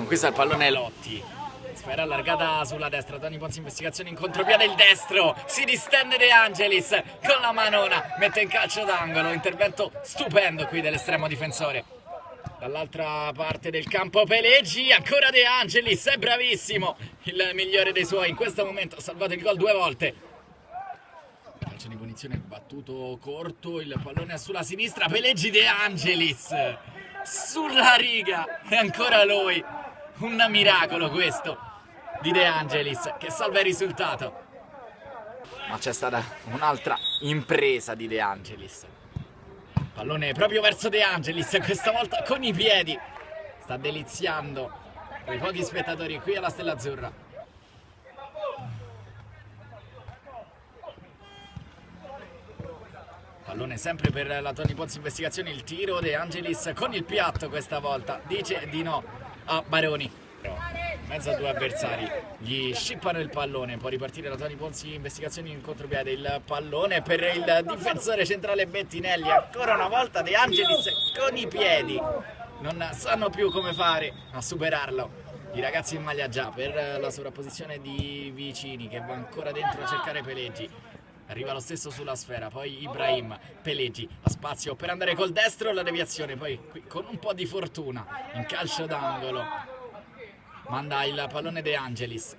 Conquista il pallone Lotti. Sfera allargata sulla destra. Tony Ponzi investigazione in contropiede il destro. Si distende De Angelis con la manona. Mette in calcio d'angolo. Intervento stupendo qui dell'estremo difensore. Dall'altra parte del campo Pelleggi. Ancora De Angelis. È bravissimo. Il migliore dei suoi in questo momento. Ha salvato il gol 2 volte. Calcio di punizione battuto corto. Il pallone è sulla sinistra. Pelleggi De Angelis. Sulla riga. E ancora lui. Un miracolo questo di De Angelis che salva il risultato. Ma c'è stata un'altra impresa di De Angelis. Pallone proprio verso De Angelis, questa volta con i piedi. Sta deliziando quei pochi spettatori qui alla Stella Azzurra. Pallone sempre per la Tony Ponzi investigazione, il tiro. De Angelis con il piatto questa volta. Dice di no a Baroni. In mezzo a due avversari gli scippano il pallone. Può ripartire la Tony Ponzi investigazioni in contropiede. Il pallone per il difensore centrale Bettinelli. Ancora una volta De Angelis con i piedi. Non sanno più come fare a superarlo i ragazzi in maglia già, per la sovrapposizione di Vicini che va ancora dentro a cercare Pelleggi. Arriva lo stesso sulla sfera, poi Ibrahim. Pelleggi ha spazio per andare col destro, la deviazione, poi qui con un po' di fortuna in calcio d'angolo manda il pallone De Angelis.